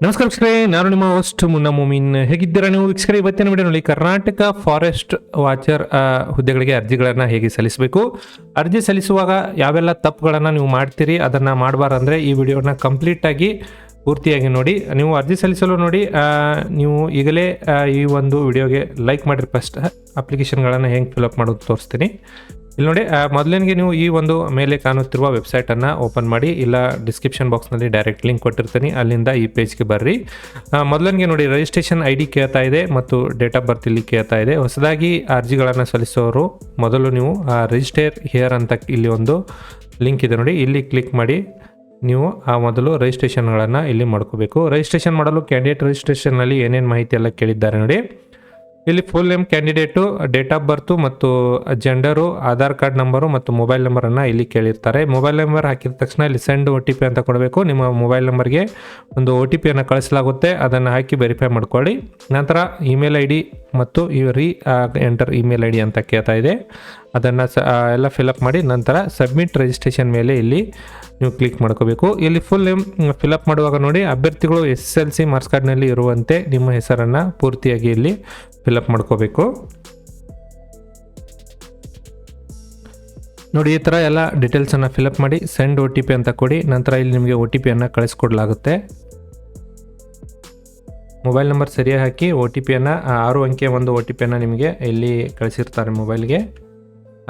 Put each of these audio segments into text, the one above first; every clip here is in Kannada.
ನಮಸ್ಕಾರ ವೀಕ್ಷಕರೇ, ನಾನು ನಿಮ್ಮ ಹೋಸ್ಟ್ ಮುನ್ನಾ ಮೊಮಿನ್. ಹೇಗಿದ್ದೀರಾ ನೀವು ವೀಕ್ಷಕರೇ? ಇವತ್ತಿನ ವಿಡಿಯೋನಲ್ಲಿ ಕರ್ನಾಟಕ ಫಾರೆಸ್ಟ್ ವಾಚರ್ ಹುದ್ದೆಗಳಿಗೆ ಅರ್ಜಿಗಳನ್ನು ಹೇಗೆ ಸಲ್ಲಿಸಬೇಕು, ಅರ್ಜಿ ಸಲ್ಲಿಸುವಾಗ ಯಾವೆಲ್ಲ ತಪ್ಪುಗಳನ್ನು ನೀವು ಮಾಡ್ತೀರಿ, ಅದನ್ನು ಮಾಡಬಾರಂದ್ರೆ ಈ ವಿಡಿಯೋನ ಕಂಪ್ಲೀಟಾಗಿ ಪೂರ್ತಿಯಾಗಿ ನೋಡಿ. ನೀವು ಅರ್ಜಿ ಸಲ್ಲಿಸಲು ನೋಡಿ ನೀವು ಈಗಲೇ ಈ ಒಂದು ವಿಡಿಯೋಗೆ ಲೈಕ್ ಮಾಡಿರಿ. ಫಸ್ಟ್ ಅಪ್ಲಿಕೇಶನ್ಗಳನ್ನು ಹೆಂಗೆ ಫಿಲಪ್ ಮಾಡೋದು ತೋರಿಸ್ತೀನಿ. ಇಲ್ಲಿ ನೋಡಿ, ಮೊದಲಿಗೆ ನೀವು ಈ ಒಂದು ಮೇಲೆ ಕಾಣುತ್ತಿರುವ ವೆಬ್ಸೈಟನ್ನು ಓಪನ್ ಮಾಡಿ, ಇಲ್ಲ ಡಿಸ್ಕ್ರಿಪ್ಷನ್ ಬಾಕ್ಸ್ನಲ್ಲಿ ಡೈರೆಕ್ಟ್ ಲಿಂಕ್ ಕೊಟ್ಟಿರ್ತೀನಿ, ಅಲ್ಲಿಂದ ಈ ಪೇಜ್ಗೆ ಬರ್ರಿ. ಮೊದಲಿಗೆ ನೋಡಿ, ರಿಜಿಸ್ಟ್ರೇಷನ್ ID ಕೇಳ್ತಾ ಇದೆ ಮತ್ತು ಡೇಟ್ ಆಫ್ ಬರ್ತ್ ಇಲ್ಲಿ ಕೇಳ್ತಾ ಇದೆ. ಹೊಸದಾಗಿ ಅರ್ಜಿಗಳನ್ನು ಸಲ್ಲಿಸೋರು ಮೊದಲು ನೀವು ರಿಜಿಸ್ಟರ್ ಹಿಯರ್ ಅಂತ ಇಲ್ಲಿ ಒಂದು ಲಿಂಕ್ ಇದೆ ನೋಡಿ, ಇಲ್ಲಿ ಕ್ಲಿಕ್ ಮಾಡಿ ನೀವು ಮೊದಲು ರಿಜಿಸ್ಟ್ರೇಷನ್ಗಳನ್ನು ಇಲ್ಲಿ ಮಾಡ್ಕೋಬೇಕು. ರಿಜಿಸ್ಟ್ರೇಷನ್ ಮಾಡಲು ಕ್ಯಾಂಡಿಡೇಟ್ ರಿಜಿಸ್ಟ್ರೇಷನ್ನಲ್ಲಿ ಏನೇನು ಮಾಹಿತಿ ಎಲ್ಲ ಕೇಳಿದ್ದಾರೆ ನೋಡಿ. ಇಲ್ಲಿ full name candidate, date of birth ಮತ್ತು ಜೆಂಡರು, ಆಧಾರ್ ಕಾರ್ಡ್ ನಂಬರು ಮತ್ತು ಮೊಬೈಲ್ ನಂಬರನ್ನು ಇಲ್ಲಿ ಕೇಳಿರ್ತಾರೆ. ಮೊಬೈಲ್ ನಂಬರ್ ಹಾಕಿದ ತಕ್ಷಣ ಇಲ್ಲಿ ಸೆಂಡ್ OTP ಅಂತ ಕೊಡಬೇಕು. ನಿಮ್ಮ ಮೊಬೈಲ್ ನಂಬರ್ಗೆ ಒಂದು OTP ಕಳಿಸಲಾಗುತ್ತೆ, ಅದನ್ನು ಹಾಕಿ ವೆರಿಫೈ ಮಾಡ್ಕೊಳ್ಳಿ. ನಂತರ ಇಮೇಲ್ ID ಮತ್ತು ಎಂಟರ್ ಇಮೇಲ್ ID ಅಂತ ಕೇಳ್ತಾ ಇದೆ, ಅದನ್ನು ಎಲ್ಲ ಫಿಲಪ್ ಮಾಡಿ ನಂತರ ಸಬ್ಮಿಟ್ ರಿಜಿಸ್ಟ್ರೇಷನ್ ಮೇಲೆ ಇಲ್ಲಿ ನೀವು ಕ್ಲಿಕ್ ಮಾಡ್ಕೋಬೇಕು. ಇಲ್ಲಿ ಫುಲ್ ನೇಮ್ ಫಿಲಪ್ ಮಾಡುವಾಗ ನೋಡಿ, ಅಭ್ಯರ್ಥಿಗಳು SSLC ಮಾರ್ಕ್ಸ್ ಕಾರ್ಡ್ನಲ್ಲಿ ಇರುವಂತೆ ನಿಮ್ಮ ಹೆಸರನ್ನು ಪೂರ್ತಿಯಾಗಿ ಇಲ್ಲಿ ಫಿಲಪ್ ಮಾಡ್ಕೋಬೇಕು. ನೋಡಿ, ಈ ಥರ ಎಲ್ಲ ಡೀಟೇಲ್ಸನ್ನು ಫಿಲಪ್ ಮಾಡಿ ಸೆಂಡ್ OTP ಅಂತ ಕೊಡಿ. ನಂತರ ಇಲ್ಲಿ ನಿಮಗೆ OTP ಕಳಿಸ್ಕೊಡ್ಲಾಗುತ್ತೆ. ಮೊಬೈಲ್ ನಂಬರ್ ಸರಿಯಾಗಿ ಹಾಕಿ OTP 6 ಅಂಕೆಯ ಒಂದು OTP ನಿಮಗೆ ಇಲ್ಲಿ ಕಳಿಸಿರ್ತಾರೆ ಮೊಬೈಲ್ಗೆ,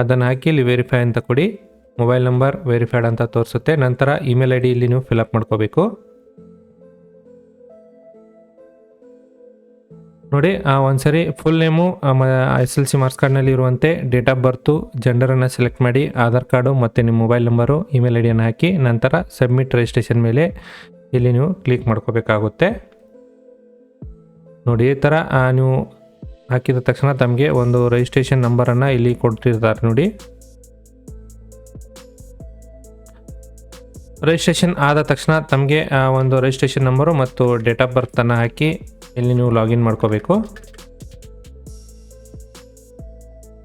ಅದನ್ನು ಹಾಕಿ ಇಲ್ಲಿ ವೆರಿಫೈ ಅಂತ ಕೊಡಿ. ಮೊಬೈಲ್ ನಂಬರ್ ವೆರಿಫೈಡ್ ಅಂತ ತೋರಿಸುತ್ತೆ. ನಂತರ ಇಮೇಲ್ ID ಇಲ್ಲಿ ನೀವು ಫಿಲಪ್ ಮಾಡ್ಕೋಬೇಕು. ನೋಡಿ, ಒಂದ್ಸರಿ ಫುಲ್ ನೇಮು, SSLC ಮಾರ್ಕ್ಸ್ ಕಾರ್ಡ್ನಲ್ಲಿ ಇರುವಂತೆ ಡೇಟ್ ಆಫ್ ಬರ್ತು, ಜೆಂಡರನ್ನು ಸೆಲೆಕ್ಟ್ ಮಾಡಿ, ಆಧಾರ್ ಕಾರ್ಡು ಮತ್ತು ನಿಮ್ಮ ಮೊಬೈಲ್ ನಂಬರು, ಇಮೇಲ್ ID ಹಾಕಿ ನಂತರ ಸಬ್ಮಿಟ್ ರಿಜಿಸ್ಟ್ರೇಷನ್ ಮೇಲೆ ಇಲ್ಲಿ ನೀವು ಕ್ಲಿಕ್ ಮಾಡ್ಕೋಬೇಕಾಗುತ್ತೆ. ನೋಡಿ, ಈ ಥರ ನೀವು ಹಾಕಿದ ತಕ್ಷಣ ತಮಗೆ ಒಂದು ರಿಜಿಸ್ಟ್ರೇಷನ್ ನಂಬರನ್ನು ಇಲ್ಲಿ ಕೊಡ್ತಿರ್ತಾರೆ ನೋಡಿ. ರಿಜಿಸ್ಟ್ರೇಷನ್ ಆದ ತಕ್ಷಣ ತಮಗೆ ಒಂದು ರಿಜಿಸ್ಟ್ರೇಷನ್ ನಂಬರು ಮತ್ತು ಡೇಟ್ ಆಫ್ ಬರ್ತನ್ನು ಹಾಕಿ ಇಲ್ಲಿ ನೀವು ಲಾಗಿನ್ ಮಾಡ್ಕೋಬೇಕು.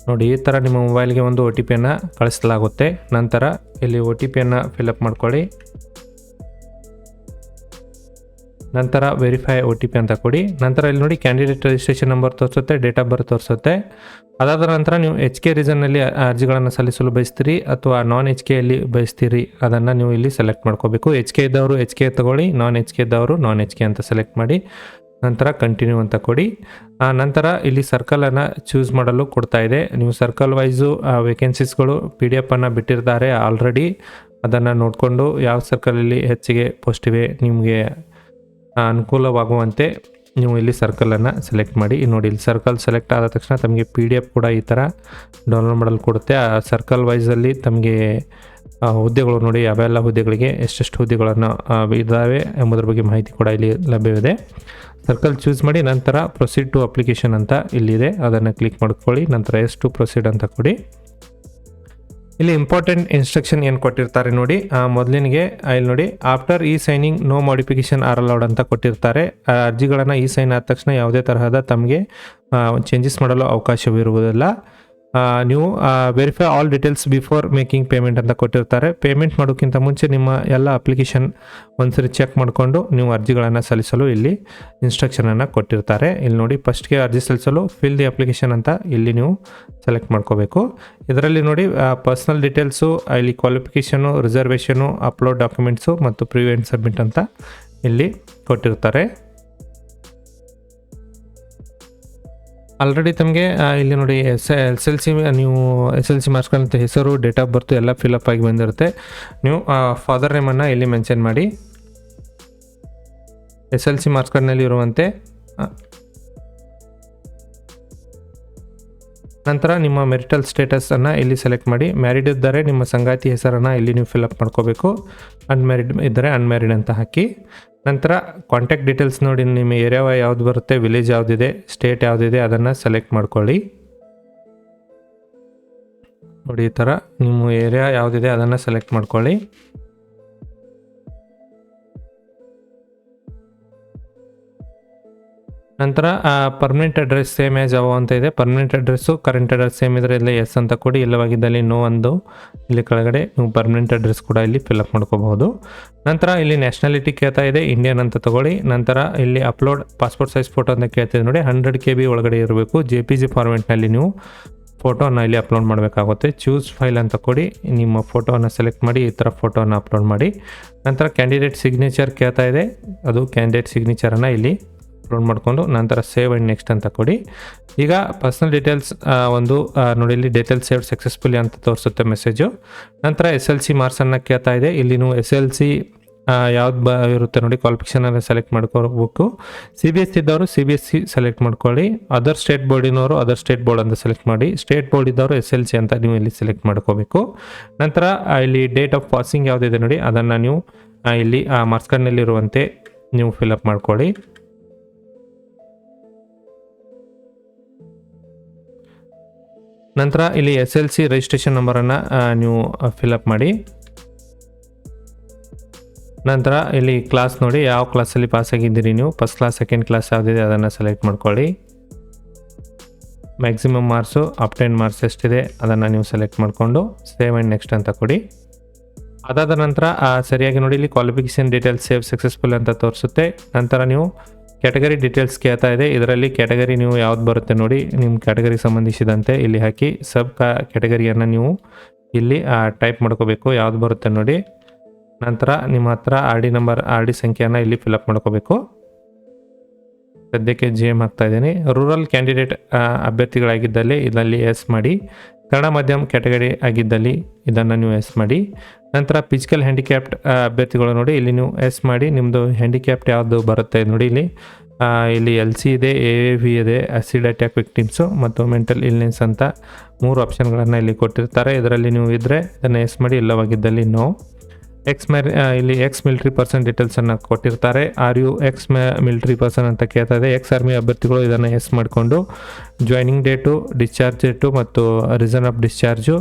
ನೋಡಿ, ಈ ಥರ ನಿಮ್ಮ ಮೊಬೈಲ್ಗೆ ಒಂದು OTP ಕಳಿಸಲಾಗುತ್ತೆ. ನಂತರ ಇಲ್ಲಿ OTP ಫಿಲಪ್ ಮಾಡ್ಕೊಳ್ಳಿ. ನಂತರ ವೆರಿಫೈ OTP ಅಂತ ಕೊಡಿ. ನಂತರ ಇಲ್ಲಿ ನೋಡಿ, ಕ್ಯಾಂಡಿಡೇಟ್ ರಿಜಿಸ್ಟ್ರೇಷನ್ ನಂಬರ್ ತೋರಿಸುತ್ತೆ, ಡೇಟ್ ಆಫ್ ಬರ್ತ್ ತೋರಿಸುತ್ತೆ. ಅದಾದ ನಂತರ ನೀವು HK ರೀಸನ್ನಲ್ಲಿ ಅರ್ಜಿಗಳನ್ನು ಸಲ್ಲಿಸಲು ಬಯಸ್ತೀರಿ ಅಥವಾ ನಾನ್ HK ಅಲ್ಲಿ ಬಯಸ್ತೀರಿ, ಅದನ್ನು ನೀವು ಇಲ್ಲಿ ಸೆಲೆಕ್ಟ್ ಮಾಡ್ಕೋಬೇಕು. HK ಇದ್ದವರು HK ತಗೊಳ್ಳಿ, ನಾನ್ HK ಇದ್ದವರು ನಾನ್ HK ಅಂತ ಸೆಲೆಕ್ಟ್ ಮಾಡಿ ನಂತರ ಕಂಟಿನ್ಯೂ ಅಂತ ಕೊಡಿ. ನಂತರ ಇಲ್ಲಿ ಸರ್ಕಲನ್ನು ಚೂಸ್ ಮಾಡಲು ಕೊಡ್ತಾ ಇದೆ. ನೀವು ಸರ್ಕಲ್ ವೈಸು ವೇಕೆನ್ಸೀಸ್ಗಳು PDF ಬಿಟ್ಟಿರ್ತಾರೆ ಆಲ್ರೆಡಿ, ಅದನ್ನು ನೋಡಿಕೊಂಡು ಯಾವ ಸರ್ಕಲಲ್ಲಿ ಹೆಚ್ಚಿಗೆ ಪೋಸ್ಟ್ ಇವೆ ನಿಮಗೆ ಅನುಕೂಲವಾಗುವಂತೆ ನೀವು ಇಲ್ಲಿ ಸರ್ಕಲನ್ನು ಸೆಲೆಕ್ಟ್ ಮಾಡಿ. ನೋಡಿ, ಇಲ್ಲಿ ಸರ್ಕಲ್ ಸೆಲೆಕ್ಟ್ ಆದ ತಕ್ಷಣ ತಮಗೆ PDF ಕೂಡ ಈ ಥರ ಡೌನ್ಲೋಡ್ ಮಾಡಲು ಕೊಡುತ್ತೆ. ಆ ಸರ್ಕಲ್ ವೈಸಲ್ಲಿ ತಮಗೆ ಹುದ್ದೆಗಳು ನೋಡಿ, ಯಾವೆಲ್ಲ ಹುದ್ದೆಗಳಿಗೆ ಎಷ್ಟೆಷ್ಟು ಹುದ್ದೆಗಳನ್ನು ಇದ್ದಾವೆ ಎಂಬುದರ ಬಗ್ಗೆ ಮಾಹಿತಿ ಕೂಡ ಇಲ್ಲಿ ಲಭ್ಯವಿದೆ. ಸರ್ಕಲ್ ಚೂಸ್ ಮಾಡಿ ನಂತರ ಪ್ರೊಸೀಡ್ ಟು ಅಪ್ಲಿಕೇಶನ್ ಅಂತ ಇಲ್ಲಿದೆ, ಅದನ್ನು ಕ್ಲಿಕ್ ಮಾಡ್ಕೊಳ್ಳಿ. ನಂತರ ಎಷ್ಟು ಪ್ರೊಸೀಡ್ ಅಂತ ಕೊಡಿ. ಇಲ್ಲಿ ಇಂಪಾರ್ಟೆಂಟ್ ಇನ್ಸ್ಟ್ರಕ್ಷನ್ ಏನು ಕೊಟ್ಟಿರ್ತಾರೆ ನೋಡಿ. ಮೊದಲಿನಿಗೆ ಇಲ್ಲಿ ನೋಡಿ, after signing no modification are allowed ಅಂತ ಕೊಟ್ಟಿರ್ತಾರೆ. ಅರ್ಜಿಗಳನ್ನು ಸೈನ್ ಆದ ತಕ್ಷಣ ಯಾವುದೇ ತರಹದ ತಮಗೆ ಚೇಂಜಸ್ ಮಾಡಲು ಅವಕಾಶವಿರುವುದಿಲ್ಲ. ನೀವು verify all details before making payment ಅಂತ ಕೊಟ್ಟಿರ್ತಾರೆ. ಪೇಮೆಂಟ್ ಮಾಡೋಕ್ಕಿಂತ ಮುಂಚೆ ನಿಮ್ಮ ಎಲ್ಲ ಅಪ್ಲಿಕೇಶನ್ ಒಂದ್ಸರಿ ಚೆಕ್ ಮಾಡಿಕೊಂಡು ನೀವು ಅರ್ಜಿಗಳನ್ನು ಸಲ್ಲಿಸಲು ಇಲ್ಲಿ ಇನ್ಸ್ಟ್ರಕ್ಷನನ್ನು ಕೊಟ್ಟಿರ್ತಾರೆ. ಇಲ್ಲಿ ನೋಡಿ, ಫಸ್ಟ್ಗೆ ಅರ್ಜಿ ಸಲ್ಲಿಸಲು ಫಿಲ್ ದಿ ಅಪ್ಲಿಕೇಶನ್ ಅಂತ ಇಲ್ಲಿ ನೀವು ಸೆಲೆಕ್ಟ್ ಮಾಡ್ಕೋಬೇಕು. ಇದರಲ್ಲಿ ನೋಡಿ, ಪರ್ಸ್ನಲ್ ಡೀಟೇಲ್ಸು, ಇಲ್ಲಿ ಕ್ವಾಲಿಫಿಕೇಷನು, ರಿಸರ್ವೇಷನು, ಅಪ್ಲೋಡ್ ಡಾಕ್ಯುಮೆಂಟ್ಸು ಮತ್ತು ಪ್ರಿವ್ಯೂ ಆ್ಯಂಡ್ ಸಬ್ಮಿಟ್ ಅಂತ ಇಲ್ಲಿ ಕೊಟ್ಟಿರ್ತಾರೆ. ಆಲ್ರೆಡಿ ತಮಗೆ ಇಲ್ಲಿ ನೋಡಿ, SSLC ನೀವು SSLC ಮಾರ್ಕ್ಸ್ ಕಾರ್ಡ್ ಅಂತ ಹೆಸರು, ಡೇಟ್ ಆಫ್ ಬರ್ತು ಎಲ್ಲ ಫಿಲಪ್ ಆಗಿ ಬಂದಿರುತ್ತೆ. ನೀವು ಫಾದರ್ ನೇಮನ್ನು ಇಲ್ಲಿ ಮೆನ್ಷನ್ ಮಾಡಿ, SSLC ಮಾರ್ಕ್ಸ್ ಕಾರ್ಡ್ನಲ್ಲಿ ಇರುವಂತೆ. ನಂತರ ನಿಮ್ಮ ಮೆರಿಟಲ್ ಸ್ಟೇಟಸನ್ನು ಇಲ್ಲಿ ಸೆಲೆಕ್ಟ್ ಮಾಡಿ. ಮ್ಯಾರಿಡ್ ಇದ್ದರೆ ನಿಮ್ಮ ಸಂಗಾತಿ ಹೆಸರನ್ನು ಇಲ್ಲಿ ನೀವು ಫಿಲಪ್ ಮಾಡ್ಕೋಬೇಕು. ಅನ್ಮ್ಯಾರಿಡ್ ಇದ್ದರೆ ಅನ್ಮ್ಯಾರಿಡ್ ಅಂತ ಹಾಕಿ. ನಂತರ ಕಾಂಟ್ಯಾಕ್ಟ್ ಡೀಟೇಲ್ಸ್ ನೋಡಿ, ನಿಮ್ಮ ಏರಿಯಾ ಯಾವ್ದು ಬರುತ್ತೆ, ವಿಲೇಜ್ ಯಾವುದಿದೆ, ಸ್ಟೇಟ್ ಯಾವುದಿದೆ ಅದನ್ನು ಸೆಲೆಕ್ಟ್ ಮಾಡ್ಕೊಳ್ಳಿ. ನೋಡಿ, ಈ ಥರ ನಿಮ್ಮ ಏರಿಯಾ ಯಾವುದಿದೆ ಅದನ್ನು ಸೆಲೆಕ್ಟ್ ಮಾಡ್ಕೊಳ್ಳಿ. ನಂತರ ಪರ್ಮನೆಂಟ್ ಅಡ್ರೆಸ್ ಸೇಮ್ ಆ್ಯಸ್ ಅವ ಅಂತ ಇದೆ. Permanent address current address same ಇದ್ರೆ ಇಲ್ಲಿ ಎಸ್ ಅಂತ ಕೊಡಿ, ಇಲ್ಲವಾಗಿದ್ದಲ್ಲಿ ನೋ ಒಂದು ಇಲ್ಲಿ ಕೆಳಗಡೆ ನೀವು ಪರ್ಮನೆಂಟ್ ಅಡ್ರೆಸ್ ಕೂಡ ಇಲ್ಲಿ ಫಿಲ್ಅಪ್ ಮಾಡ್ಕೋಬಹುದು. ನಂತರ ಇಲ್ಲಿ ನ್ಯಾಷನಾಲಿಟಿ ಕೇಳ್ತಾ ಇದೆ, ಇಂಡಿಯನ್ ಅಂತ ತಗೊಳ್ಳಿ. ನಂತರ ಇಲ್ಲಿ ಅಪ್ಲೋಡ್ ಪಾಸ್ಪೋರ್ಟ್ ಸೈಜ್ ಫೋಟೋ ಅಂತ ಕೇಳ್ತಿದೆ ನೋಡಿ, 100 KB ಒಳಗಡೆ ಇರಬೇಕು. JPG ಫಾರ್ಮೆಟ್ನಲ್ಲಿ ನೀವು ಫೋಟೋನ ಇಲ್ಲಿ ಅಪ್ಲೋಡ್ ಮಾಡಬೇಕಾಗುತ್ತೆ. ಚೂಸ್ ಫೈಲ್ ಅಂತ ಕೊಡಿ, ನಿಮ್ಮ ಫೋಟೋನ ಸೆಲೆಕ್ಟ್ ಮಾಡಿ ಈ ಥರ ಫೋಟೋನ ಅಪ್ಲೋಡ್ ಮಾಡಿ. ನಂತರ ಕ್ಯಾಂಡಿಡೇಟ್ ಸಿಗ್ನೇಚರ್ ಕೇಳ್ತಾ ಇದೆ, ಅದು ಕ್ಯಾಂಡಿಡೇಟ್ ಸಿಗ್ನೇಚರನ್ನು ಇಲ್ಲಿ ಅಪ್ಲೋಡ್ ಮಾಡಿಕೊಂಡು ನಂತರ ಸೇವ್ ಆ್ಯಂಡ್ ನೆಕ್ಸ್ಟ್ ಅಂತ ಕೊಡಿ. ಈಗ ಪರ್ಸನಲ್ ಡೀಟೇಲ್ಸ್ ನೋಡಿ ಇಲ್ಲಿ ಡೀಟೇಲ್ಸ್ ಸೇವ್ ಸಕ್ಸಸ್ಫುಲಿ ಅಂತ ತೋರಿಸುತ್ತೆ ಮೆಸೇಜು. ನಂತರ SLC ಮಾರ್ಕ್ಸನ್ನು ಕೇಳ್ತಾ ಇದೆ, ಇಲ್ಲಿ ನೀವು SLC ಯಾವ್ದು ಇರುತ್ತೆ ನೋಡಿ ಕ್ವಾಲಿಫಿಕೇಷನನ್ನು ಸೆಲೆಕ್ಟ್ ಮಾಡ್ಕೋಬೇಕು. CBSE ಇದ್ದವರು CBSE ಸೆಲೆಕ್ಟ್ ಮಾಡ್ಕೊಳ್ಳಿ. ಅದರ್ ಸ್ಟೇಟ್ ಬೋರ್ಡಿನವರು ಅದರ್ ಸ್ಟೇಟ್ ಬೋರ್ಡ್ ಅಂತ ಸೆಲೆಕ್ಟ್ ಮಾಡಿ. ಸ್ಟೇಟ್ ಬೋರ್ಡ್ ಇದ್ದವರು SLC ಅಂತ ನೀವು ಇಲ್ಲಿ ಸೆಲೆಕ್ಟ್ ಮಾಡ್ಕೋಬೇಕು. ನಂತರ ಇಲ್ಲಿ ಡೇಟ್ ಆಫ್ ಪಾಸಿಂಗ್ ಯಾವುದಿದೆ ನೋಡಿ ಅದನ್ನು ನೀವು ಇಲ್ಲಿ ಮಾರ್ಕ್ಸ್ ಕಾರ್ಡ್ನಲ್ಲಿರುವಂತೆ ನೀವು ಫಿಲ್ಅಪ್ ಮಾಡ್ಕೊಳ್ಳಿ. ನಂತರ ಇಲ್ಲಿ SLC ರಿಜಿಸ್ಟ್ರೇಷನ್ ನಂಬರನ್ನು ನೀವು ಫಿಲ್ಅಪ್ ಮಾಡಿ. ನಂತರ ಇಲ್ಲಿ ಕ್ಲಾಸ್ ನೋಡಿ, ಯಾವ ಕ್ಲಾಸಲ್ಲಿ ಪಾಸ್ ಆಗಿದ್ದೀರಿ ನೀವು, ಫಸ್ಟ್ ಕ್ಲಾಸ್ ಸೆಕೆಂಡ್ ಕ್ಲಾಸ್ ಯಾವುದಿದೆ ಅದನ್ನು ಸೆಲೆಕ್ಟ್ ಮಾಡ್ಕೊಳ್ಳಿ. ಮ್ಯಾಕ್ಸಿಮಮ್ ಮಾರ್ಕ್ಸು ಅಪ್ಟೈನ್ ಮಾರ್ಕ್ಸ್ ಎಷ್ಟಿದೆ ಅದನ್ನು ನೀವು ಸೆಲೆಕ್ಟ್ ಮಾಡಿಕೊಂಡು ಸೇವ್ ಆ್ಯಂಡ್ ನೆಕ್ಸ್ಟ್ ಅಂತ ಕೊಡಿ. ಅದಾದ ನಂತರ ಸರಿಯಾಗಿ ನೋಡಿ ಇಲ್ಲಿ ಕ್ವಾಲಿಫಿಕೇಷನ್ ಡೀಟೇಲ್ಸ್ ಸೇವ್ ಸಕ್ಸಸ್ಫುಲ್ ಅಂತ ತೋರಿಸುತ್ತೆ. ನಂತರ ನೀವು ಕ್ಯಾಟಗರಿ ಡೀಟೇಲ್ಸ್ ಕೇಳ್ತಾ ಇದೆ, ಇದರಲ್ಲಿ ಕ್ಯಾಟಗರಿ ನೀವು ಯಾವ್ದು ಬರುತ್ತೆ ನೋಡಿ ನಿಮ್ಮ ಕ್ಯಾಟಗರಿಗೆ ಸಂಬಂಧಿಸಿದಂತೆ ಇಲ್ಲಿ ಹಾಕಿ ಸಬ್ ಕ್ಯಾಟಗರಿಯನ್ನು ನೀವು ಇಲ್ಲಿ ಟೈಪ್ ಮಾಡ್ಕೋಬೇಕು, ಯಾವ್ದು ಬರುತ್ತೆ ನೋಡಿ. ನಂತರ ನಿಮ್ಮ ಹತ್ರ RD ಸಂಖ್ಯೆಯನ್ನು ಇಲ್ಲಿ ಫಿಲ್ಅಪ್ ಮಾಡ್ಕೋಬೇಕು. ಸದ್ಯಕ್ಕೆ JM ಹಾಕ್ತಾ ಇದ್ದೀನಿ. ರೂರಲ್ ಕ್ಯಾಂಡಿಡೇಟ್ ಅಭ್ಯರ್ಥಿಗಳಾಗಿದ್ದಲ್ಲಿ ಇದರಲ್ಲಿ ಎಸ್ ಮಾಡಿ. ಕನ್ನಡ ಮಾಧ್ಯಮ ಕ್ಯಾಟಗರಿ ಆಗಿದ್ದಲ್ಲಿ ಇದನ್ನು ನೀವು ಎಸ್ ಮಾಡಿ. ನಂತರ ಫಿಸಿಕಲ್ ಹ್ಯಾಂಡಿಕ್ಯಾಪ್ಟ್ ಅಭ್ಯರ್ಥಿಗಳು ನೋಡಿ ಇಲ್ಲಿ ನೀವು ಎಸ್ ಮಾಡಿ. ನಿಮ್ಮದು ಹ್ಯಾಂಡಿಕ್ಯಾಪ್ಟ್ ಯಾವುದು ಬರುತ್ತೆ ನೋಡಿ ಇಲ್ಲಿ LC ಇದೆ, AAV ಇದೆ, ಆಸಿಡ್ ಅಟ್ಯಾಕ್ ವಿಕ್ಟಿಮ್ಸು ಮತ್ತು ಮೆಂಟಲ್ ಇಲ್ನೆಸ್ ಅಂತ 3 ಆಪ್ಷನ್ಗಳನ್ನು ಇಲ್ಲಿ ಕೊಟ್ಟಿರ್ತಾರೆ. ಇದರಲ್ಲಿ ನೀವು ಇದ್ದರೆ ಇದನ್ನು ಎಸ್ ಮಾಡಿ, ಇಲ್ಲವಾಗಿದ್ದಲ್ಲಿ ನೋ. ಇಲ್ಲಿ ಎಕ್ಸ್ ಮಿಲಿಟ್ರಿ ಪರ್ಸನ್ ಡೀಟೇಲ್ಸನ್ನು ಕೊಟ್ಟಿರ್ತಾರೆ. RU ಎಕ್ಸ್ ಮಿಲಿಟ್ರಿ ಪರ್ಸನ್ ಅಂತ ಕೇಳ್ತಾ ಇದೆ. ಎಕ್ಸ್ ಆರ್ಮಿ ಅಭ್ಯರ್ಥಿಗಳು ಇದನ್ನು ಎಸ್ ಮಾಡಿಕೊಂಡು ಜಾಯ್ನಿಂಗ್ ಡೇಟು, ಡಿಸ್ಚಾರ್ಜ್ ಡೇಟು ಮತ್ತು ರೀಸನ್ ಆಫ್ ಡಿಸ್ಚಾರ್ಜು,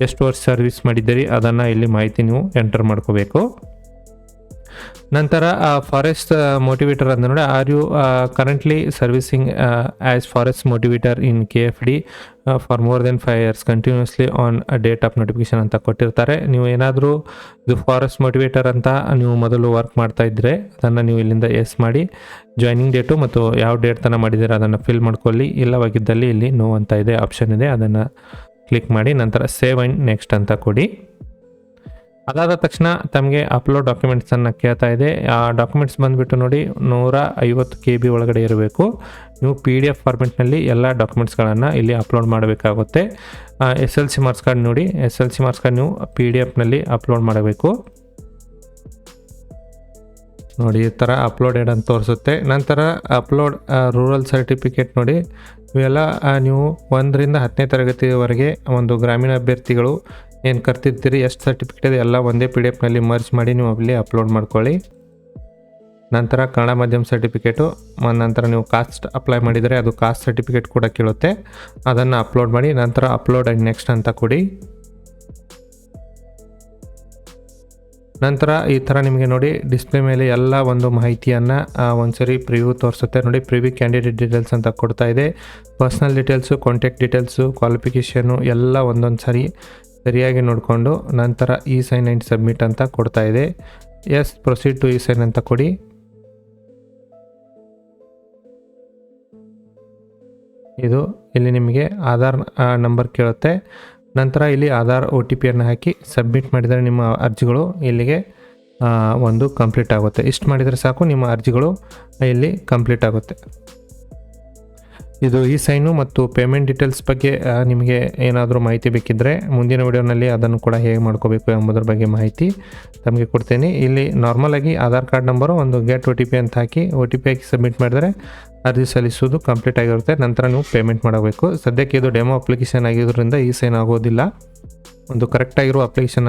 ಎಷ್ಟು ವರ್ಷ ಸರ್ವಿಸ್ ಮಾಡಿದ್ದೀರಿ ಅದನ್ನು ಇಲ್ಲಿ ಮಾಹಿತಿ ನೀವು ಎಂಟರ್ ಮಾಡ್ಕೋಬೇಕು. ನಂತರ ಫಾರೆಸ್ಟ್ ಮೋಟಿವೇಟರ್ ಅಂತ ನೋಡಿ, RU currently servicing as forest motivator in KFD for more than 5 years continuously on date of notification ಅಂತ ಕೊಟ್ಟಿರ್ತಾರೆ. ನೀವು ಏನಾದರೂ ಇದು ಫಾರೆಸ್ಟ್ ಮೋಟಿವೇಟರ್ ಅಂತ ನೀವು ಮೊದಲು ವರ್ಕ್ ಮಾಡ್ತಾ ಇದ್ದರೆ ಅದನ್ನು ನೀವು ಇಲ್ಲಿಂದ ಎಸ್ ಮಾಡಿ. ಜಾಯ್ನಿಂಗ್ ಡೇಟು ಮತ್ತು ಯಾವ ಡೇಟ್ ತನಕ ಮಾಡಿದ್ದೀರಾ ಅದನ್ನು ಫಿಲ್ ಮಾಡ್ಕೊಳ್ಳಿ. ಇಲ್ಲವಾಗಿದ್ದಲ್ಲಿ ಇಲ್ಲಿ ನೋ ಅಂತ ಇದೆ ಆಪ್ಷನ್ ಇದೆ, ಅದನ್ನು ಕ್ಲಿಕ್ ಮಾಡಿ. ನಂತರ ಸೇವ್ ಆ್ಯಂಡ್ ನೆಕ್ಸ್ಟ್ ಅಂತ ಕೊಡಿ. ಅದಾದ ತಕ್ಷಣ ತಮಗೆ ಅಪ್ಲೋಡ್ ಡಾಕ್ಯುಮೆಂಟ್ಸನ್ನು ಕೇಳ್ತಾ ಇದೆ. ಆ ಡಾಕ್ಯುಮೆಂಟ್ಸ್ ಬಂದುಬಿಟ್ಟು ನೋಡಿ 150 KB ಒಳಗಡೆ ಇರಬೇಕು. ನೀವು PDF ಫಾರ್ಮೆಟ್ನಲ್ಲಿ ಎಲ್ಲ ಡಾಕ್ಯುಮೆಂಟ್ಸ್ಗಳನ್ನು ಇಲ್ಲಿ ಅಪ್ಲೋಡ್ ಮಾಡಬೇಕಾಗುತ್ತೆ. SLC ಮಾರ್ಕ್ಸ್ ಕಾರ್ಡ್ ನೋಡಿ, SLC ಮಾರ್ಕ್ಸ್ ಕಾರ್ಡ್ ನೀವು PDF ಅಪ್ಲೋಡ್ ಮಾಡಬೇಕು ನೋಡಿ. ಈ ಥರ ಅಪ್ಲೋಡೆಡ್ ಅಂತ ತೋರಿಸುತ್ತೆ. ನಂತರ ಅಪ್ಲೋಡ್ ರೂರಲ್ ಸರ್ಟಿಫಿಕೇಟ್ ನೋಡಿ, ಇವೆಲ್ಲ ನೀವು 1ರಿಂದ 10ನೇ ತರಗತಿವರೆಗೆ ಒಂದು ಗ್ರಾಮೀಣ ಅಭ್ಯರ್ಥಿಗಳು ಏನು ಕರ್ತಿರ್ತೀರಿ ಎಷ್ಟು ಸರ್ಟಿಫಿಕೇಟ್ ಇದೆ ಎಲ್ಲ ಒಂದೇ PDF ಮರ್ಜ್ ಮಾಡಿ ನೀವು ಅಲ್ಲಿ ಅಪ್ಲೋಡ್ ಮಾಡ್ಕೊಳ್ಳಿ. ನಂತರ ಕನ್ನಡ ಮಾಧ್ಯಮ ಸರ್ಟಿಫಿಕೇಟು, ನಂತರ ನೀವು ಕಾಸ್ಟ್ ಅಪ್ಲೈ ಮಾಡಿದರೆ ಅದು ಕಾಸ್ಟ್ ಸರ್ಟಿಫಿಕೇಟ್ ಕೂಡ ಕೇಳುತ್ತೆ, ಅದನ್ನು ಅಪ್ಲೋಡ್ ಮಾಡಿ. ನಂತರ ಅಪ್ಲೋಡ್ ಆ್ಯಂಡ್ ನೆಕ್ಸ್ಟ್ ಅಂತ ಕೊಡಿ. ನಂತರ ಈ ಥರ ನಿಮಗೆ ನೋಡಿ ಡಿಸ್ಪ್ಲೇ ಮೇಲೆ ಎಲ್ಲ ಒಂದು ಮಾಹಿತಿಯನ್ನು ಒಂದ್ಸರಿ ಪ್ರಿವ್ಯೂ ತೋರಿಸುತ್ತೆ ನೋಡಿ. ಪ್ರಿವ್ಯೂ ಕ್ಯಾಂಡಿಡೇಟ್ ಡೀಟೇಲ್ಸ್ ಅಂತ ಕೊಡ್ತಾ ಇದೆ. Personal details, contact details, qualification ಎಲ್ಲ ಒಂದೊಂದು ಸಾರಿ ಸರಿಯಾಗಿ ನೋಡಿಕೊಂಡು ನಂತರ E-sign ಆ್ಯಂಡ್ ಸಬ್ಮಿಟ್ ಅಂತ ಕೊಡ್ತಾ ಇದೆ. ಎಸ್ ಪ್ರೊಸೀಡ್ ಟು E-sign ಅಂತ ಕೊಡಿ. ಇದು ಇಲ್ಲಿ ನಿಮಗೆ ಆಧಾರ್ ನಂಬರ್ ಕೇಳುತ್ತೆ. ನಂತರ ಇಲ್ಲಿ ಆಧಾರ್ OTP ಹಾಕಿ ಸಬ್ಮಿಟ್ ಮಾಡಿದರೆ ನಿಮ್ಮ ಅರ್ಜಿಗಳು ಇಲ್ಲಿಗೆ ಒಂದು ಕಂಪ್ಲೀಟ್ ಆಗುತ್ತೆ. ಇಷ್ಟು ಮಾಡಿದರೆ ಸಾಕು, ನಿಮ್ಮ ಅರ್ಜಿಗಳು ಇಲ್ಲಿ ಕಂಪ್ಲೀಟ್ ಆಗುತ್ತೆ. ಇದು E-sign ಮತ್ತು ಪೇಮೆಂಟ್ ಡೀಟೇಲ್ಸ್ ಬಗ್ಗೆ ನಿಮಗೆ ಏನಾದರೂ ಮಾಹಿತಿ ಬೇಕಿದ್ದರೆ ಮುಂದಿನ ವಿಡಿಯೋನಲ್ಲಿ ಅದನ್ನು ಕೂಡ ಹೇಗೆ ಮಾಡ್ಕೋಬೇಕು ಎಂಬುದರ ಬಗ್ಗೆ ಮಾಹಿತಿ ತಮಗೆ ಕೊಡ್ತೀನಿ. ಇಲ್ಲಿ ನಾರ್ಮಲಾಗಿ ಆಧಾರ್ ಕಾರ್ಡ್ ನಂಬರು ಒಂದು ಗೆಟ್ OTP ಅಂತ ಹಾಕಿ OTP ಹಾಕಿ ಸಬ್ಮಿಟ್ ಮಾಡಿದರೆ ಅರ್ಜಿ ಸಲ್ಲಿಸೋದು ಕಂಪ್ಲೀಟ್ ಆಗಿರುತ್ತೆ. ನಂತರ ನೀವು ಪೇಮೆಂಟ್ ಮಾಡಬೇಕು. ಸದ್ಯಕ್ಕೆ ಇದು ಡೆಮೋ ಅಪ್ಲಿಕೇಶನ್ ಆಗಿರೋದ್ರಿಂದ E-sign ಆಗೋದಿಲ್ಲ. ಒಂದು ಕರೆಕ್ಟಾಗಿರೋ ಅಪ್ಲಿಕೇಶನ್